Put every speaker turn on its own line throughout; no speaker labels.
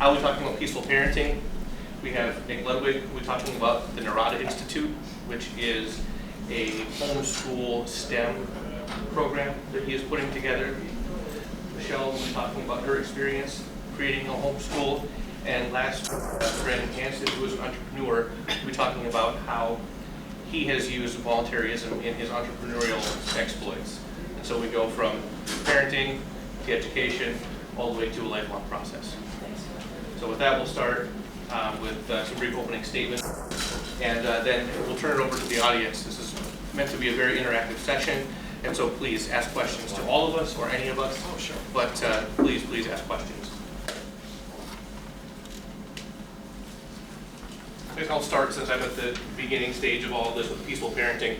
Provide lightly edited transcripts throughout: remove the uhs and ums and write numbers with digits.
I'll be talking about peaceful parenting. We have Nick Ludwig, who will be talking about the Narada Institute, which is a homeschool STEM program that he is putting together. Michelle will be talking about her experience creating a homeschool. And last, Brandon Hansen, who is an entrepreneur, will be talking about how he has used voluntarism in his entrepreneurial exploits. And so we go from parenting to education all the way to a lifelong process. So with that, we'll start with some brief opening statements, and then we'll turn it over to the audience. This is meant to be a very interactive session, and so please ask questions to all of us or any of us. Oh, sure. But please ask questions. I guess I'll start, since I'm at the beginning stage of all of this, with peaceful parenting.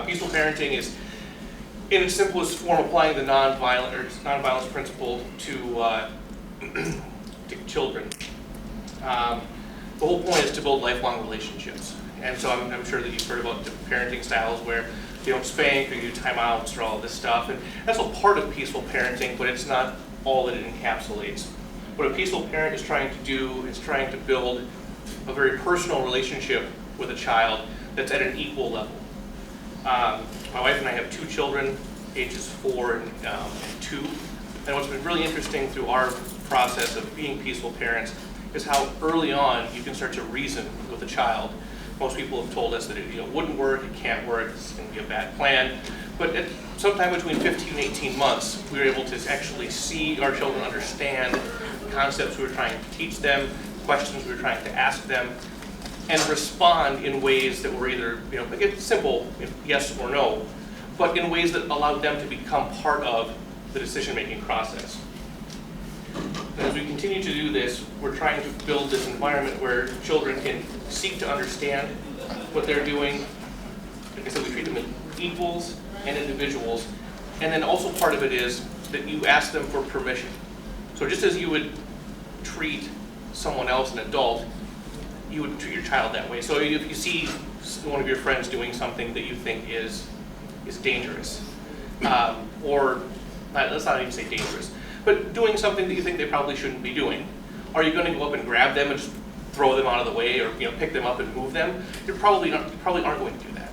Peaceful parenting is, in its simplest form, applying the nonviolence principle to children. The whole point is to build lifelong relationships. And so I'm sure that you've heard about different parenting styles where you don't spank or you do timeouts or all of this stuff. And that's a part of peaceful parenting, but it's not all that it encapsulates. What a peaceful parent is trying to do is trying to build a very personal relationship with a child that's at an equal level. My wife and I have 2 children, ages 4 and 2. And what's been really interesting through our process of being peaceful parents is how early on you can start to reason with a child. Most people have told us that it wouldn't work, it can't work, it's going to be a bad plan. But at sometime between 15 and 18 months, we were able to actually see our children understand the concepts we were trying to teach them, questions we were trying to ask them, and respond in ways that were either, like simple, yes or no, but in ways that allowed them to become part of the decision-making process. And as we continue to do this, we're trying to build this environment where children can seek to understand what they're doing. Like I said, we treat them as equals and individuals. And then also part of it is that you ask them for permission. So just as you would treat someone else, an adult, you would treat your child that way. So if you see one of your friends doing something that you think is dangerous, or let's not even say dangerous, but doing something that you think they probably shouldn't be doing, are you going to go up and grab them and just throw them out of the way, or pick them up and move them? You probably aren't going to do that.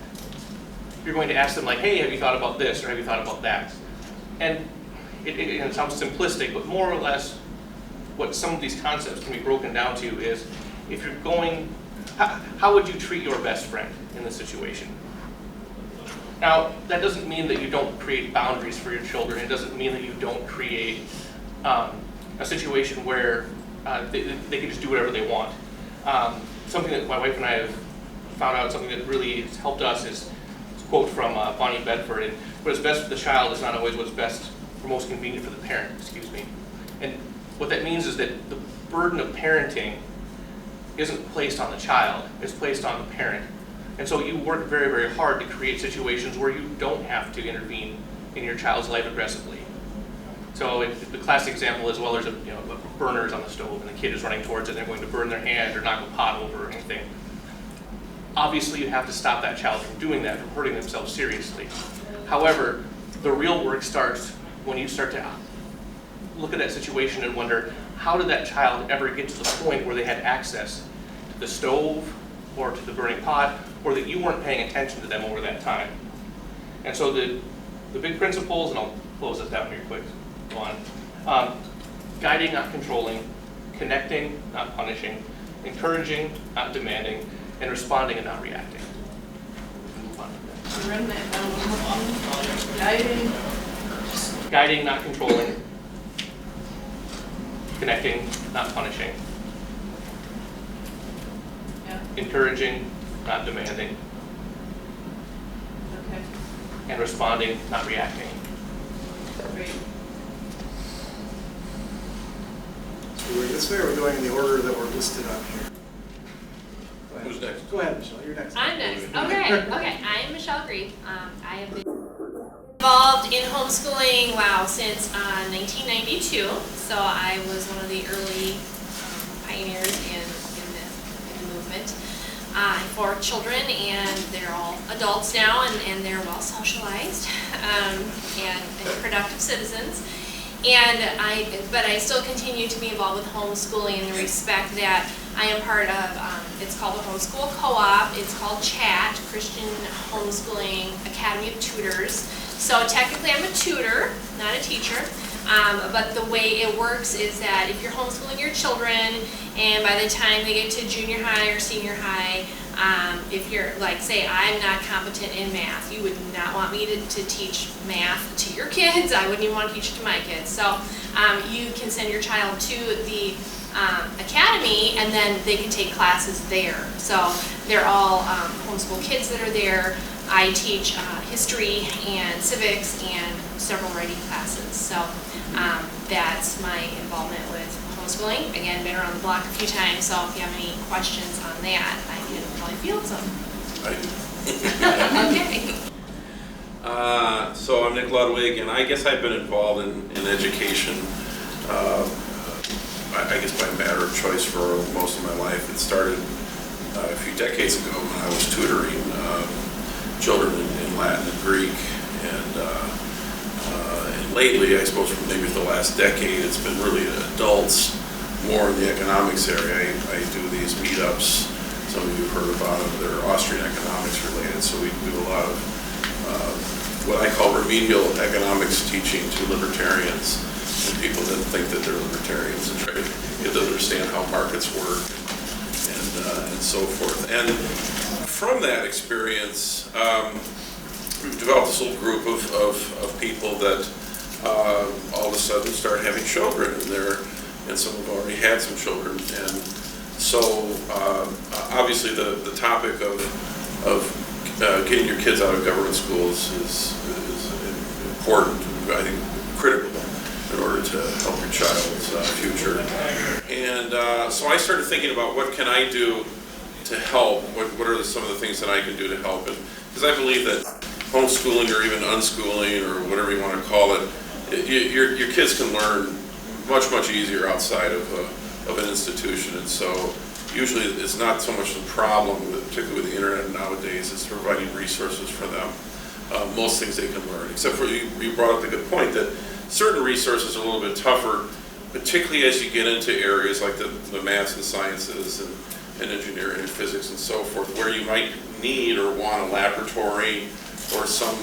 You're going to ask them, like, hey, have you thought about this, or have you thought about that? And it sounds simplistic, but more or less what some of these concepts can be broken down to is, if you're going, how would you treat your best friend in this situation? Now, that doesn't mean that you don't create boundaries for your children. It doesn't mean that you don't create a situation where they can just do whatever they want. Something that my wife and I have found out, something that really has helped us, is a quote from Bonnie Bedford, and what is best for the child is not always what's best or most convenient for the parent, And what that means is that the burden of parenting isn't placed on the child, it's placed on the parent. And so you work very, very hard to create situations where you don't have to intervene in your child's life aggressively. So the classic example is, well, there's burners on the stove and the kid is running towards it and they're going to burn their hand or knock a pot over or anything. Obviously you have to stop that child from doing that, from hurting themselves seriously. However, the real work starts when you start to look at that situation and wonder, how did that child ever get to the point where they had access to the stove or to the burning pot, or that you weren't paying attention to them over that time? And so the big principles, and I'll close this down here quick, go on. Guiding, not controlling, connecting, not punishing, encouraging, not demanding, and responding and not reacting. Move on. Guiding, not controlling, connecting, not punishing, encouraging, not demanding, and responding, not reacting.
Great.
So this way we're going in the order that we're listed on here.
Who's next?
Go ahead, Michelle. You're next.
I'm next. Okay. I am Michelle Grief. I have been involved in homeschooling, since 1992. So I was one of the early pioneers in the movement. I have 4 children, and they're all adults now, and they're well socialized and productive citizens. But I still continue to be involved with homeschooling in the respect that I am part of, it's called the Homeschool Co-op, it's called CHAT, Christian Homeschooling Academy of Tutors. So technically I'm a tutor, not a teacher, but the way it works is that if you're homeschooling your children and by the time they get to junior high or senior high, if you're, like, say I'm not competent in math, you would not want me to teach math to your kids. I wouldn't even want to teach it to my kids. So you can send your child to the academy and then they can take classes there. So they're all homeschool kids that are there. I teach history and civics and several writing classes. So that's my involvement with homeschooling. Again, been around the block a few times, so if you have any questions on that, I can probably field some. Okay.
So I'm Nick Ludwig, and I guess I've been involved in education, I guess by matter of choice for most of my life. It started a few decades ago when I was tutoring children in Latin and Greek, and lately, I suppose for maybe the last decade, it's been really adults, more in the economics area. I do these meetups. Some of you have heard about them. They're Austrian economics related, so we do a lot of what I call remedial economics teaching to libertarians and people that think that they're libertarians and try to get to understand how markets work and so forth. And from that experience, we've developed this little group of people that all of a sudden start having children, and some have already had some children. And so obviously the topic of getting your kids out of government schools is important, I think critical, in order to help your child's future. And so I started thinking about what can I do to help, what are some of the things that I can do to help, because I believe that homeschooling or even unschooling or whatever you want to call it, your kids can learn much easier outside of an institution. And so usually it's not so much the problem, particularly with the internet nowadays, it's providing resources for them. Most things they can learn, except for you brought up the good point that certain resources are a little bit tougher, particularly as you get into areas like the maths and sciences and engineering and physics and so forth, where you might need or want a laboratory or some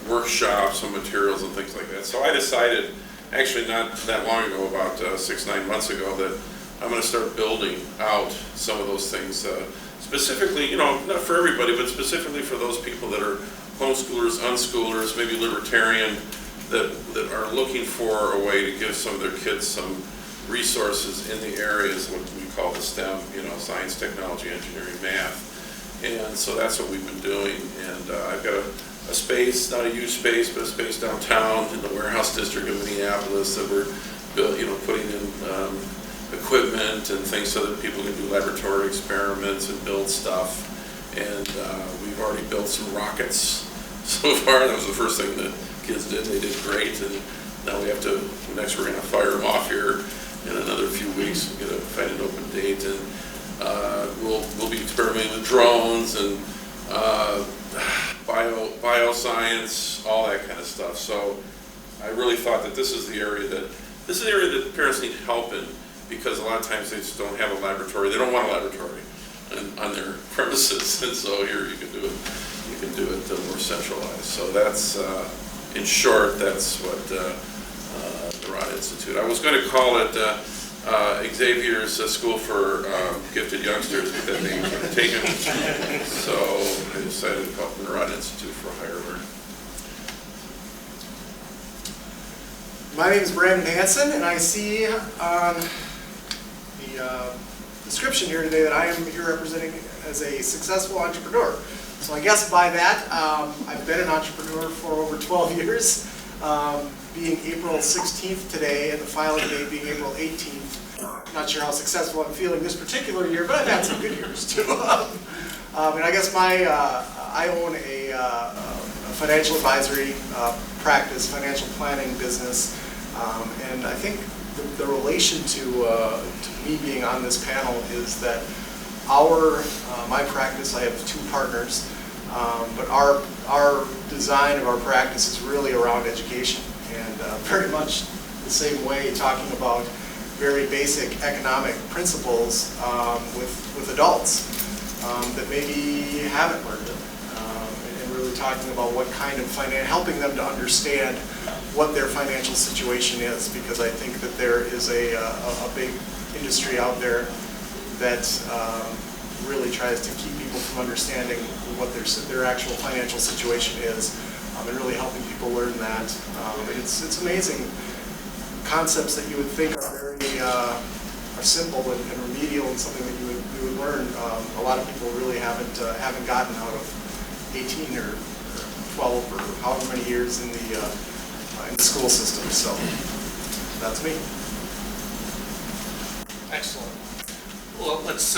workshop, some materials and things like that. So I decided, actually not that long ago, about 6-9 months ago, that I'm going to start building out some of those things, specifically, not for everybody, but specifically for those people that are homeschoolers, unschoolers, maybe libertarian, that are looking for a way to give some of their kids some resources in the areas what we call the STEM, science, technology, engineering, math. And so that's what we've been doing. And I've got a space, not a huge space, but a space downtown in the warehouse district of Minneapolis that we're putting in equipment and things so that people can do laboratory experiments and build stuff. And we've already built some rockets so far. That was the first thing that kids did. They did great. And now we have to, next we're going to fire them off here in another few weeks. We're going to find an open date. And we'll be experimenting with drones and bioscience, all that kind of stuff. So I really thought that this is the area that parents need help in, because a lot of times they just don't have a laboratory. They don't want a laboratory on their premises, and so here you can do it. You can do it more centralized. So that's, in short, that's what the Rod Institute. I was going to call it Xavier's School for Gifted Youngsters, but that name was taken. So I decided to call it the Rod Institute for Higher Learning.
My name is Brandon Hansen, and I see on the description here today that I am here representing as a successful entrepreneur. So I guess by that, I've been an entrepreneur for over 12 years, being April 16th today, and the filing date being April 18th. Not sure how successful I'm feeling this particular year, but I've had some good years too. And I guess I own a financial advisory practice, financial planning business, and I think the relation to me being on this panel is that my practice, I have 2 partners, but our design of our practice is really around education, and very much the same way, talking about very basic economic principles with adults that maybe haven't learned it, and really talking about what kind of helping them to understand what their financial situation is, because I think that there is a big industry out there that really tries to keep people from understanding what their actual financial situation is, and really helping people learn that. And it's amazing concepts that you would think are very are simple and remedial and something that you would learn. A lot of people really haven't gotten out of 18 or 12 or however many years in the school system. So that's me.
Excellent. Well, let's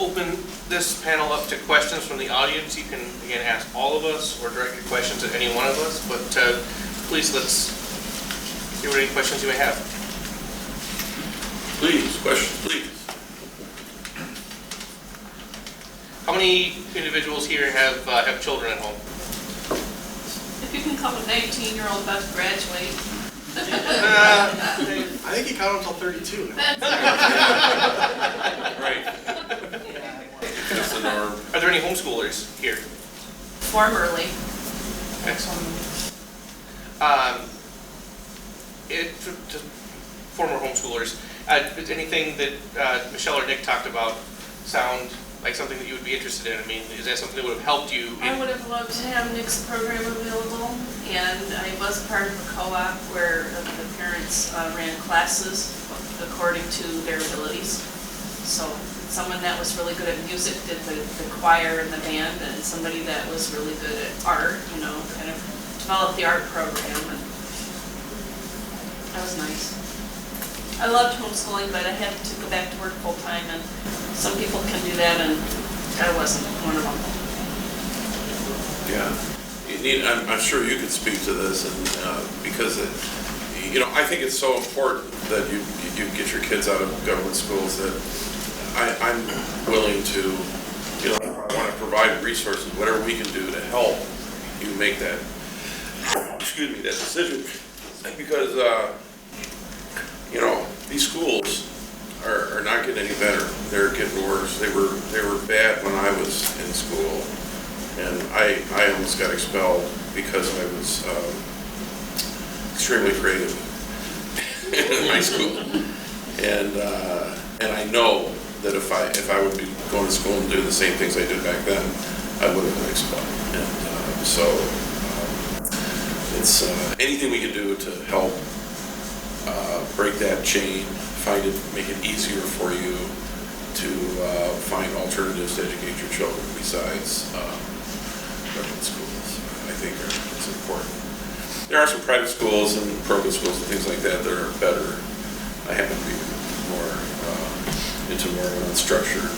open this panel up to questions from the audience. You can, again, ask all of us or direct your questions at any one of us, but please, let's hear what any questions you may have.
Please, questions, please.
How many individuals here have children at home?
If you can come a 19-year-old about to graduate.
I think you count until 32 now.
Right.
That's the norm.
Are there any homeschoolers here?
Formerly.
Excellent. To former homeschoolers, does anything that Michelle or Nick talked about sound like something that you would be interested in? I mean, is that something that would have helped you?
I would have loved to have Nick's program available, and I was part of a co-op where the parents ran classes according to their abilities. So someone that was really good at music did the choir and the band, and somebody that was really good at art, kind of developed the art program. And that was nice. I loved homeschooling, but I had to go back to work full-time, and some people can do that, and I wasn't one of them.
Yeah. I'm sure you could speak to this, and because I think it's so important that you get your kids out of government schools that I'm willing to, I want to provide resources, whatever we can do to help you make that, that decision, because these schools are not getting any better. They're getting worse. They were bad when I was in school, and I almost got expelled because I was extremely creative in my school, and I know that if I would be going to school and doing the same things I did back then, I would have been expelled. And so it's anything we can do to help break that chain, make it easier for you to find alternatives to educate your children besides government schools, I think is important. There are some private schools and private schools and things like that are better. I happen to be more into more of an unstructured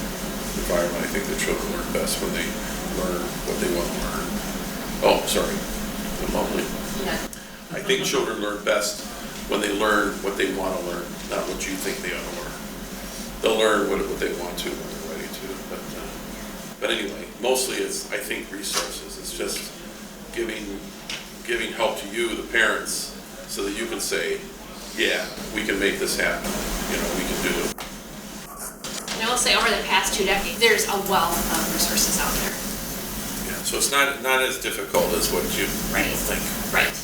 environment. I think the children learn best when they learn what they want to learn. Oh, sorry, I'm mumbling.
Yeah.
I think children learn best when they learn what they want to learn, not what you think they ought to learn. They'll learn what they want to when they're ready to. But anyway, mostly it's, I think, resources. It's just giving help to you, the parents, so that you can say, yeah, we can make this happen. We can do it.
And I will say over the past 2 decades, there's a wealth of resources out there.
Yeah, so it's not as difficult as what you think.
Right.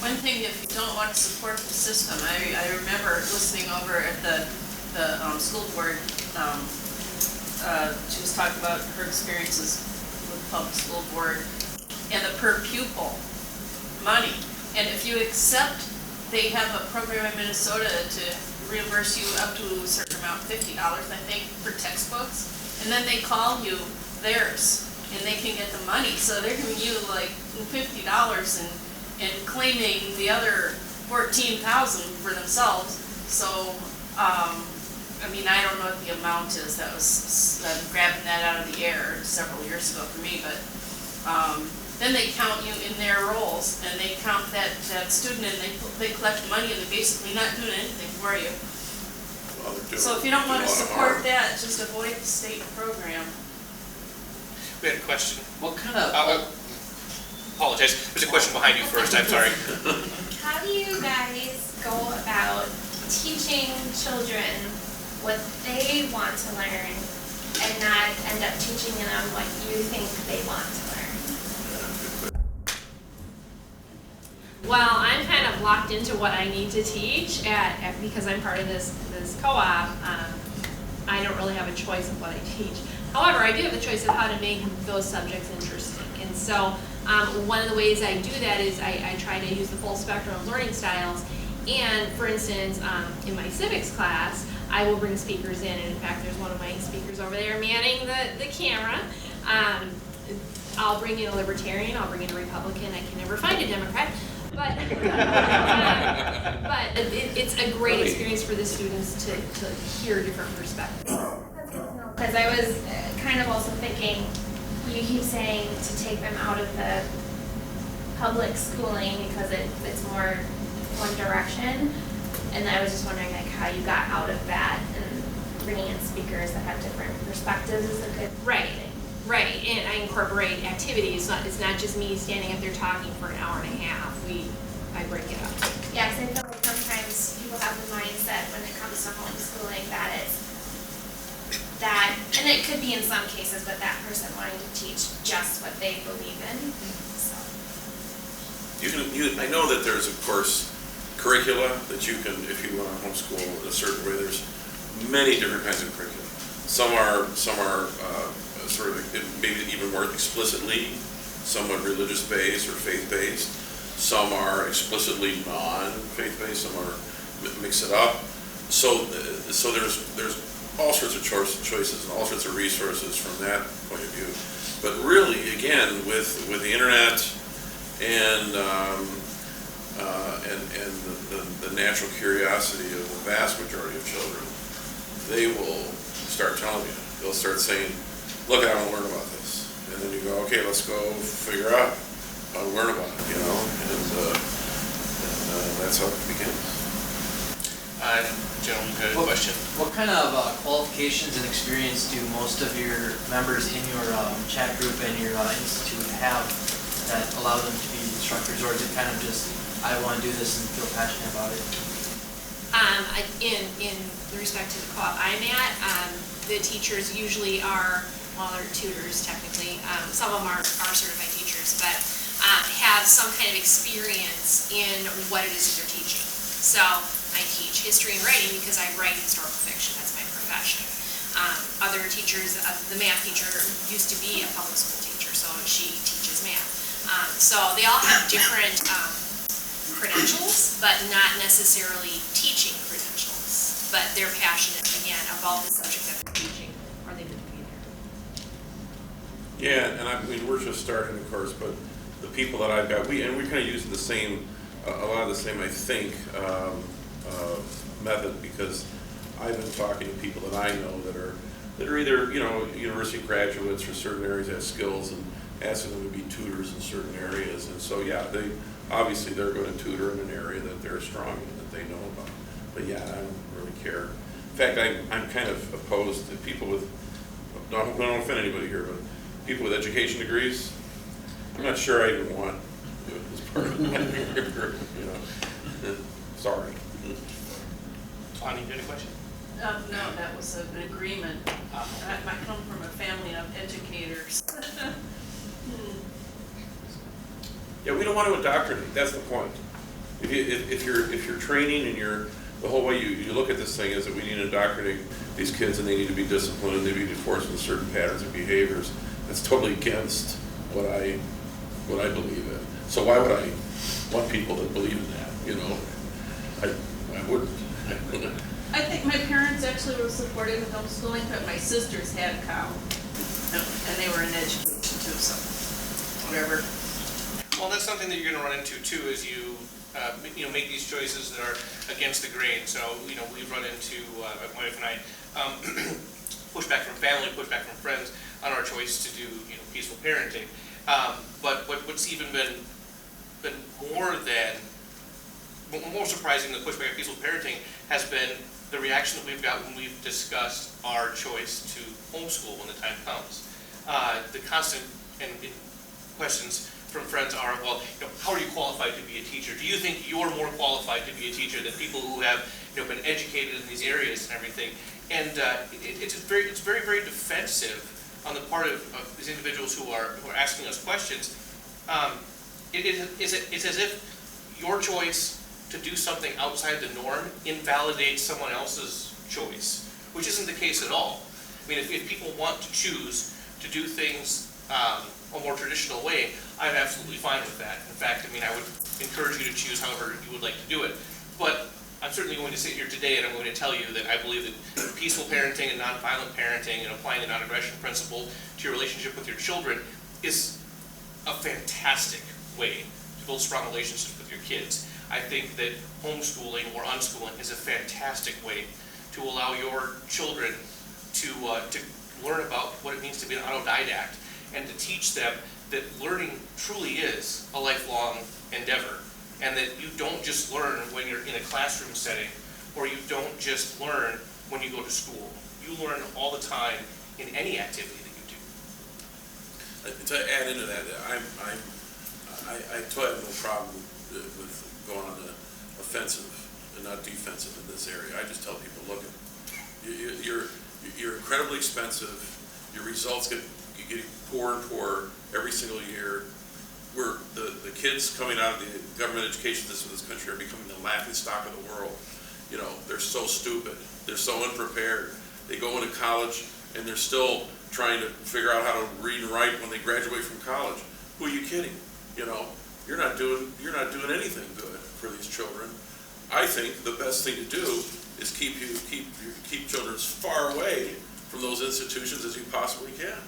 One thing, if you don't want to support the system, I remember listening over at the school board. She was talking about her experiences with public school board and the per pupil money. And if you accept, they have a program in Minnesota to reimburse you up to a certain amount, $50, I think, for textbooks. And then they call you theirs, and they can get the money. So they're giving you like $50 and claiming the other $14,000 for themselves. So, I don't know what the amount is. That was grabbing that out of the air several years ago for me. But then they count you in their roles, and they count that student, and they collect money, and they're basically not doing anything for you.
Well,
So if you don't want to support that, just avoid the state program.
We had a question.
What kind of,
Apologize. There's a question behind you first. I'm sorry.
how do you guys go about teaching children what they want to learn and not end up teaching them what you think they want to learn? Well, I'm kind of locked into what I need to teach because I'm part of this co-op. I don't really have a choice of what I teach. However, I do have the choice of how to make those subjects interesting. And so one of the ways I do that is I try to use the full spectrum of learning styles. And for instance, in my civics class, I will bring speakers in. And in fact, there's one of my speakers over there manning the camera. I'll bring in a libertarian, I'll bring in a Republican. I can never find a Democrat. But it's a great experience for the students to hear different perspectives. Because I was kind of also thinking, you keep saying to take them out of the public schooling because it's more one direction. And I was just wondering like how you got out of that and bringing in speakers that have different perspectives is a good thing. Right, and I incorporate activities. It's not just me standing up there talking for an hour and a half. I break it up. Yes, I feel like sometimes people have the mindset when it comes to homeschooling that, and it could be in some cases, but that person wanting to teach just what they believe in. So.
I know that there's, of course, curricula that you can, if you want to homeschool in a certain way, there's many different kinds of curricula. Some are sort of maybe even more explicitly somewhat religious-based or faith-based. Some are explicitly non-faith-based. Some are mix it up. So there's all sorts of choices and all sorts of resources from that point of view. But really, again, with the internet and the natural curiosity of the vast majority of children, they will start telling you. They'll start saying, look, I want to learn about this. And then you go, okay, let's go figure out how to learn about it, you know, and that's how it begins.
Gentleman, good question.
What kind of qualifications and experience do most of your members in your chat group and your institute have that allow them to be instructors, or is it kind of just, I want to do this and feel passionate about it?
In respect to the co-op I'm at, the teachers usually are, well, they're tutors technically. Some of them are certified teachers, but have some kind of experience in what it is that they're teaching. So I teach history and writing because I write historical fiction. That's my profession. Other teachers, the math teacher used to be a public school teacher, so she teaches math. So they all have different credentials, but not necessarily teaching credentials. But they're passionate, again, about the subject that they're teaching, or they need to be there.
Yeah, and I mean, we're just starting, of course, but the people that I've got, we kind of use the same, a lot of the same, I think, method, because I've been talking to people that I know that are either, you know, university graduates or certain areas have skills, and asking them to be tutors in certain areas. And so, yeah, obviously they're going to tutor in an area that they're strong in, that they know about. But yeah, I don't really care. In fact, I'm kind of opposed to people with, I don't offend anybody here, but people with education degrees. I'm not sure I even want to do it as part of my career, you know. Sorry.
Ani, you had a question?
No, that was an agreement. I come from a family of educators.
Yeah, we don't want to indoctrinate. That's the point. If you're training and the whole way you look at this thing is that we need to indoctrinate these kids and they need to be disciplined and they need to be forced with certain patterns and behaviors. That's totally against what I believe in. So why would I want people that believe in that? You know, I wouldn't.
I think my parents actually were supportive of homeschooling, but my sisters had cow, and they were in education too, so whatever.
Well, that's something that you're going to run into too, as you make these choices that are against the grain. So we've run into my wife and I pushback from family, pushback from friends on our choice to do peaceful parenting. But what's even been more surprising than pushback on peaceful parenting has been the reaction that we've got when we've discussed our choice to homeschool when the time comes. The constant questions, from friends are, well, how are you qualified to be a teacher? Do you think you're more qualified to be a teacher than people who have, been educated in these areas and everything? And it's very, very defensive on the part of these individuals who are asking us questions. It's as if your choice to do something outside the norm invalidates someone else's choice, which isn't the case at all. I mean, if people want to choose to do things a more traditional way, I'm absolutely fine with that. In fact, I mean, I would encourage you to choose however you would like to do it. But I'm certainly going to sit here today and I'm going to tell you that I believe that peaceful parenting and nonviolent parenting and applying the non-aggression principle to your relationship with your children is a fantastic way to build strong relationships with your kids. I think that homeschooling or unschooling is a fantastic way to allow your children to learn about what it means to be an autodidact and to teach them that learning truly is a lifelong endeavor, and that you don't just learn when you're in a classroom setting, or you don't just learn when you go to school. You learn all the time in any activity that you do.
To add into that, I totally have no problem with going on the offensive and not defensive in this area. I just tell people, look, you're incredibly expensive. Your results get poorer and poorer every single year. The kids coming out of the government education system in this country are becoming the laughing stock of the world. They're so stupid. They're so unprepared. They go into college and they're still trying to figure out how to read and write when they graduate from college. Who are you kidding? You're not doing anything good for these children. I think the best thing to do is keep children as far away from those institutions as you possibly can.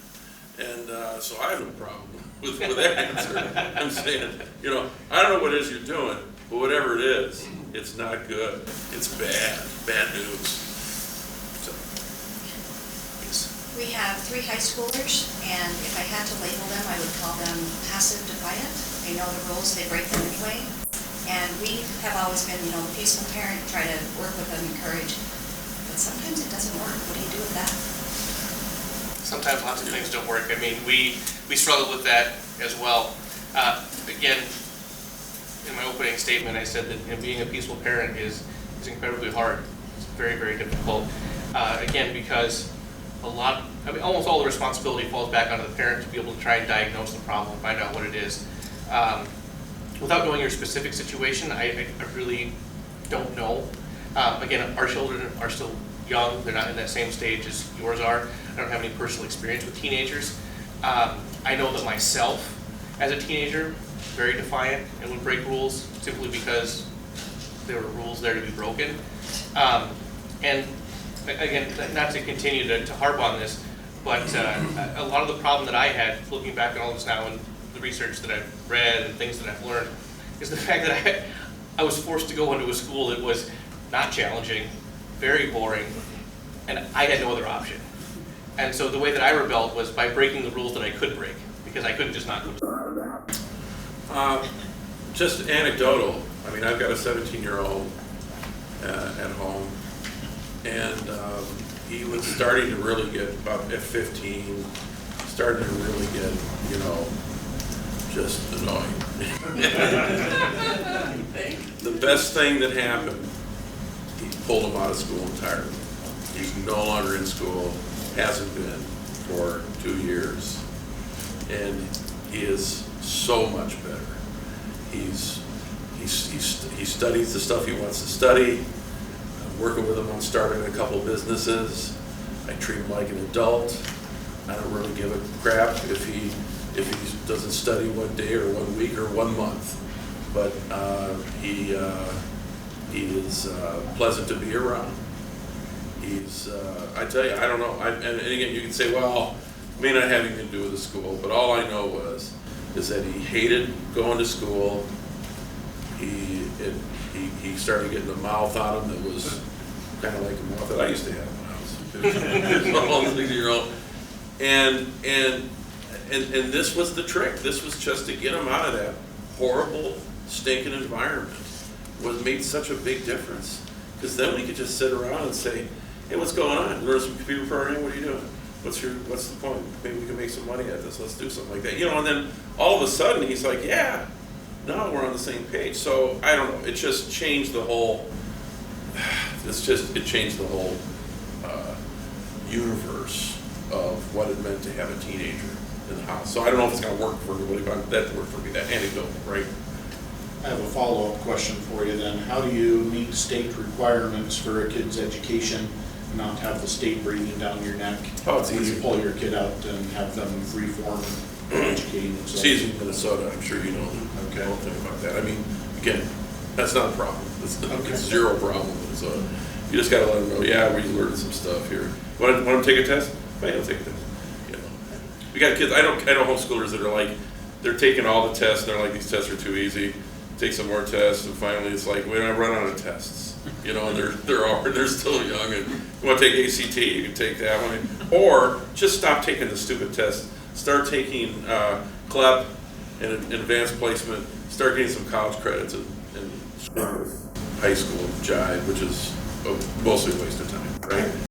And so I have no problem with that answer. I'm saying, I don't know what it is you're doing, but whatever it is, it's not good. It's bad news. So, yes.
We have 3 high schoolers, and if I had to label them, I would call them passive defiant. They know the rules, they break them anyway. And we have always been, the peaceful parent, try to work with them, encourage. But sometimes it doesn't work. What do you do with that?
Sometimes lots of things don't work. I mean, we struggle with that as well. Again, in my opening statement, I said that being a peaceful parent is incredibly hard. It's very, very difficult. Again, because almost all the responsibility falls back onto the parent to be able to try and diagnose the problem, find out what it is. Without knowing your specific situation, I really don't know. Again, our children are still young. They're not in that same stage as yours are. I don't have any personal experience with teenagers. I know that myself, as a teenager, very defiant and would break rules simply because there were rules there to be broken. And again, not to continue to harp on this, but a lot of the problem that I had, looking back on all this now and the research that I've read and things that I've learned, is the fact that I was forced to go into a school that was not challenging, very boring, and I had no other option. And so the way that I rebelled was by breaking the rules that I could break, because I couldn't just not go to school.
Just anecdotal. I mean, I've got a 17-year-old at home, and he was starting to really get, about at 15, starting to really get, just annoying. The best thing that happened, he pulled him out of school entirely. He's no longer in school, hasn't been for 2 years, and he is so much better. He studies the stuff he wants to study. I'm working with him on starting a couple of businesses. I treat him like an adult. I don't really give a crap if he doesn't study one day or 1 week or 1 month. But he is pleasant to be around. I tell you, I don't know. And again, you can say, well, it may not have anything to do with the school, but all I know is that he hated going to school. He started getting a mouth on him that was kind of like a mouth that I used to have when I was a 16-year-old. And this was the trick. This was just to get him out of that horrible, stinking environment. Made such a big difference. Because then we could just sit around and say, hey, what's going on? Learn some computer programming? What are you doing? what's the point? Maybe we can make some money at this, let's do something like that. You know, and then all of a sudden, he's like, yeah, now we're on the same page. So, I don't know, it just changed the whole, it changed the whole universe of what it meant to have a teenager in the house. So I don't know if it's gonna work for everybody, but that worked for me, that anecdote, right?
I have a follow-up question for you then. How do you meet state requirements for a kid's education and not have the state breathing down your neck?
Oh, it's
when
easy.
you pull your kid out and have them free-form educating themselves?
It's easy in Minnesota, I'm sure you know the
Okay.
whole thing about that. I mean, again, that's not a problem. It's
Okay.
zero problem in Minnesota. You just gotta let them know, yeah, we learned some stuff here. Want them to take a test? Fine, they'll take a test. You know, we got kids, I know homeschoolers that are like, they're taking all the tests, and they're like, these tests are too easy. Take some more tests, and finally it's like, we don't run out of tests. You know, and they're still young, and you want to take ACT, you can take that one, or just stop taking the stupid tests. Start taking CLEP and advanced placement. Start getting some college credits in high school, jive, which is mostly a waste of time, right?